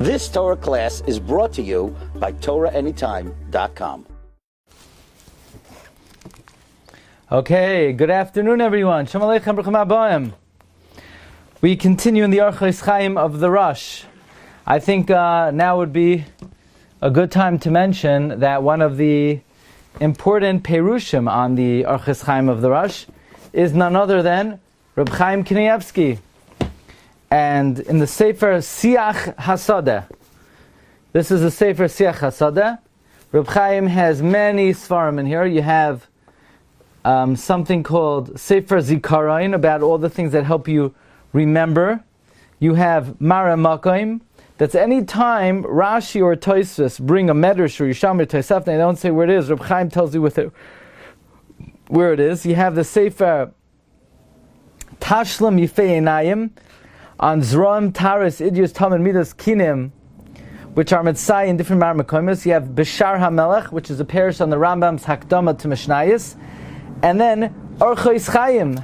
This Torah class is brought to you by TorahAnytime.com. Okay, good afternoon, everyone. Shalom Aleichem, Bruchim Habayim. We continue in the Orchos Chaim of the Rosh. I think now would be a good time to mention that one of the important perushim on the Orchos Chaim of the Rosh is none other than Reb Chaim Kanievsky. And in the Sefer Siach Hasadeh, this is the Sefer Siach Hasadeh. Reb Chaim has many svarim in here. You have something called Sefer Zikaron, about all the things that help you remember. You have Mara Makoim, that's any time Rashi or Tosfos bring a Medrash or Yisham or Tosafos, they don't say where it is. Reb Chaim tells you where it is. You have the Sefer Tashlam Yifei Einayim, on Zroim, Taris, Idyus, Tam, and Midas, Kinim, which are Mitzai in different Marmakomis. You have Bishar HaMelech, which is a parish on the Rambam's Hakdama to Mishnayos. And then Orchos Chaim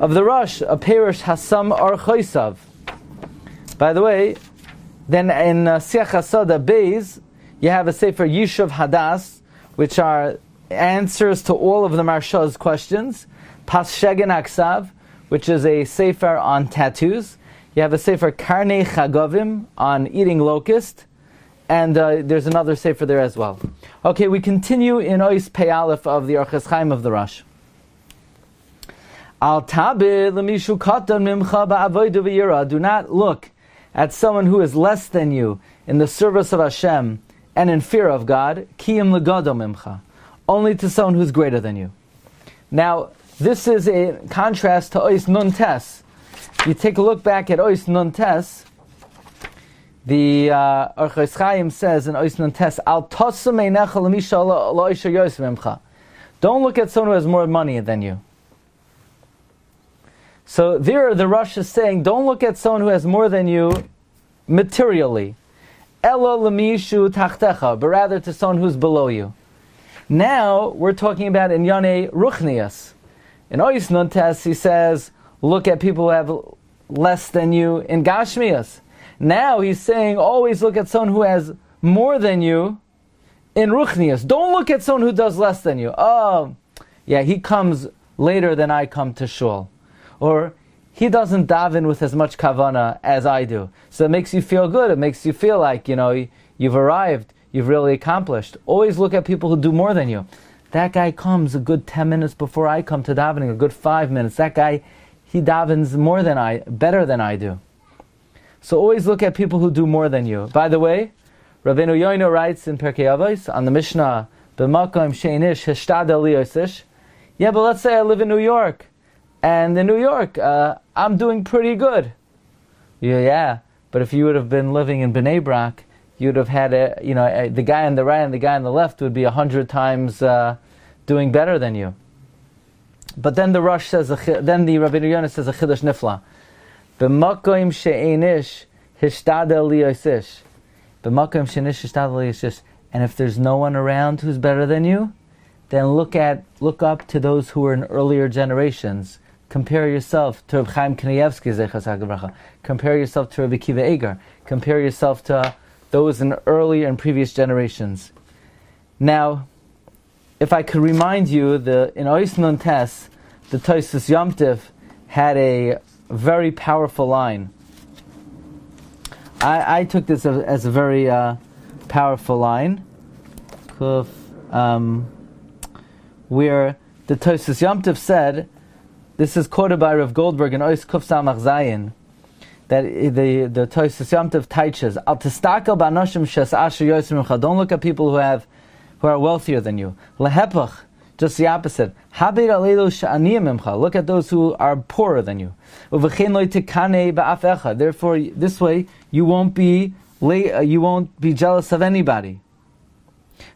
of the Rosh, a parish Hasam Orchosav. By the way, then in Siach Hasadeh Beis, you have a Sefer Yishuv Hadas, which are answers to all of the Marsha's questions. Pas Shegen Aksav, which is a Sefer on tattoos. You have a Sefer Karnei Chagovim on eating locust, and there's another Sefer there as well. Okay, we continue in Ois Pei Aleph of the Orchos Chaim of the Rosh. Al tabid lemishu katan mimcha ba'avodah v'yira. Do not look at someone who is less than you in the service of Hashem and in fear of God. Kiyim legado mimcha. Only to someone who's greater than you. Now, this is a contrast to Ois Nun Tes. You take a look back at Ois Nun Tes, the Orchos Chaim says in Ois Nun Tes, Al tosam einecha lemisha lo'isha yosef mimcha. Don't look at someone who has more money than you. So there the Rosh is saying, don't look at someone who has more than you materially. Elo lemishu tachtecha, but rather to someone who's below you. Now we're talking about in Yonei Ruchnias. In Ois Nun Tes he says, look at people who have less than you in Gashmias. Now he's saying, always look at someone who has more than you in Ruchnias. Don't look at someone who does less than you. Oh, yeah, he comes later than I come to shul. Or he doesn't daven with as much kavana as I do. So it makes you feel good. It makes you feel like, you've arrived, you've really accomplished. Always look at people who do more than you. That guy comes a good 10 minutes before I come to davening, a good 5 minutes. That guy, he davens better than I do. So always look at people who do more than you. By the way, Rabbeinu Yoino writes in Perkei Avos on the Mishnah, B'makom she'inish hishtadel liyosish. Yeah, but let's say I live in New York, and in New York, I'm doing pretty good. Yeah, but if you would have been living in Bnei Brak, you'd have had the guy on the right and the guy on the left would be 100 times doing better than you. But then the Rosh says, then the Rabbi Yonis says a chiddush nifla. B'makom she'enish hishtadel liyosish. B'makom she'enish hishtadel liyosish. And if there's no one around who's better than you, then look up to those who were in earlier generations. Compare yourself to Reb Chaim Kanievsky, Zechas HaGavracha. Compare yourself to Rabbi Kiva Eger. Compare yourself to those in earlier and previous generations. Now, if I could remind you, in Ois Nun Tes, the Tosfos Yom Tov had a very powerful line. I took this as a very powerful line, where the Tosfos Yom Tov said, this is quoted by Rav Goldberg in Ois Kuf Samach Zayin, that the Tosfos Yom Tov teaches, Al tistakel b'anoshim shes asher yosem mincha. Don't look at people who are wealthier than you. Lehepach, just the opposite. Habir aleilu she'aniyim mincha. Look at those who are poorer than you. Uvechein lo tikanei ba'af echad. Therefore, this way you won't be jealous of anybody.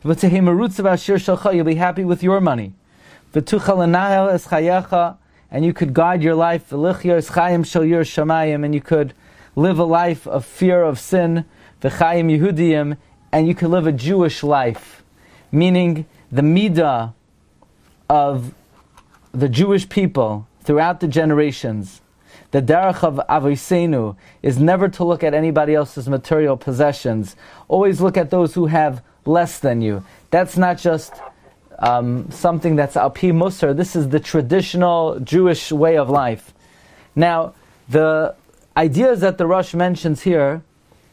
V'tehei merutzav ashir shalcha. You'll be happy with your money. V'tuchal lenahel es chayecha. And you could guide your life, v'lichyo es chayim shel yir shamayim, and you could live a life of fear of sin, v'chayim Yehudiyim, and you could live a Jewish life, meaning the midah of the Jewish people throughout the generations, The derech of Avoseinu is never to look at anybody else's material possessions. Always look at those who have less than you. That's not just something that's al pi musar. This is the traditional Jewish way of life. Now, the ideas that the Rosh mentions here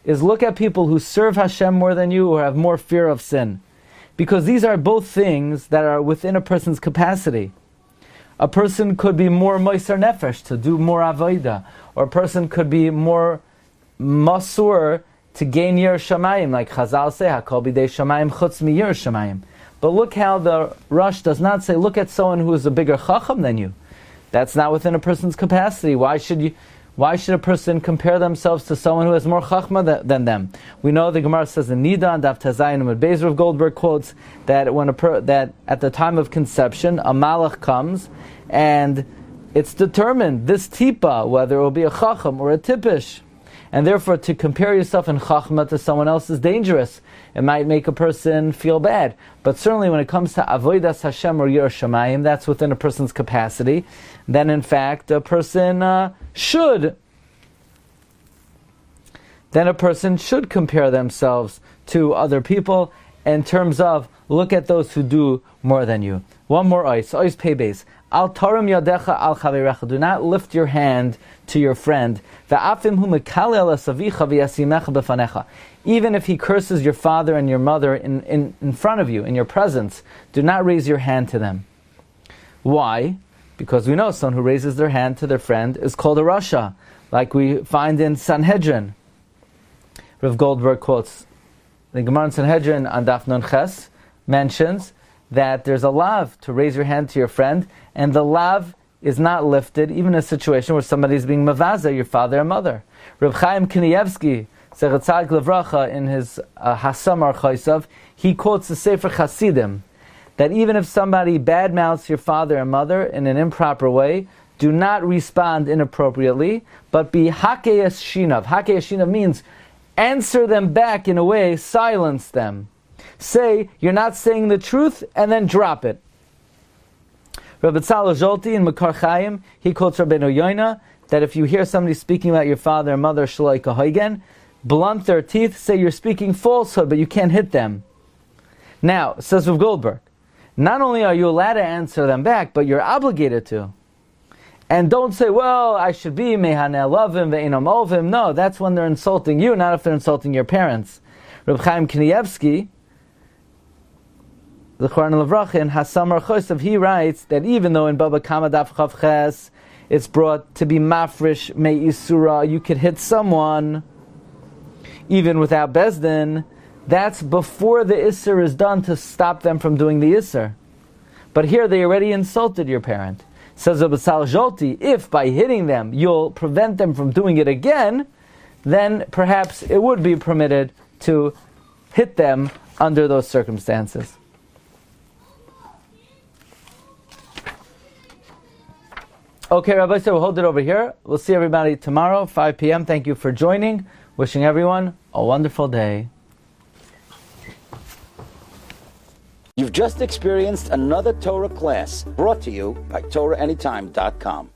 is look at people who serve Hashem more than you or have more fear of sin. Because these are both things that are within a person's capacity. A person could be more moiser nefesh, to do more avodah. Or a person could be more masur, to gain yer shamayim, like Chazal say, hakol bidei shamayim chutz mi yer shamayim. But look how the Rosh does not say, look at someone who is a bigger chacham than you. That's not within a person's capacity. Why should a person compare themselves to someone who has more chachma than them? We know the Gemara says in Nida, Daf Tazayin Amud Beis, Rav Goldberg quotes that that at the time of conception, a malach comes, and it's determined, this tipa, whether it will be a chacham or a tipish. And therefore, to compare yourself in chachma to someone else is dangerous. It might make a person feel bad. But certainly when it comes to avodas Hashem or yer shamayim, that's within a person's capacity. Then in fact, a person should compare themselves to other people in terms of look at those who do more than you. One more ois pei beis. Al tarim yadecha al chaverecha. Do not lift your hand to your friend. Ve'afim hu mekalel asavicha v'yasimecha b'fanecha. Even if he curses your father and your mother in front of you, in your presence, do not raise your hand to them. Why? Because we know someone who raises their hand to their friend is called a rasha, like we find in Sanhedrin. Rav Goldberg quotes the Gemara in Sanhedrin on Daf Nun Ches mentions that there's a lav to raise your hand to your friend, and the lav is not lifted, even in a situation where somebody is being mavaza, your father and mother. Reb Chaim Kanievsky, Zechatzak Levracha, in his Hasamar Chaisav, he quotes the Sefer Chasidim, that even if somebody badmouths your father and mother in an improper way, do not respond inappropriately, but be hakeyas shinav. Hakeyas shinav means answer them back in a way, silence them. Say, you're not saying the truth, and then drop it. Rabbi Tzal Zolti in Makar Chaim, he quotes Rabbeinu Yoina, that if you hear somebody speaking about your father and mother, shaloi kahoigen, blunt their teeth, say you're speaking falsehood, but you can't hit them. Now, says Rav Goldberg, not only are you allowed to answer them back, but you're obligated to. And don't say, well, I should be mehaneh lavim ve'inam ovim. No, that's when they're insulting you, not if they're insulting your parents. Reb Chaim Kanievsky, the Choran Levracha in Hasamar Chosav, he writes that even though in Baba Kama Daf Chav Ches it's brought to be mafresh me isura, you could hit someone even without bezdin, that's before the isser is done to stop them from doing the isser. But here they already insulted your parent. Says Rabbi Tzal Zolti, if by hitting them you'll prevent them from doing it again, then perhaps it would be permitted to hit them under those circumstances. Okay, Rabbi, so we'll hold it over here. We'll see everybody tomorrow, 5 p.m. Thank you for joining. Wishing everyone a wonderful day. You've just experienced another Torah class brought to you by TorahAnytime.com.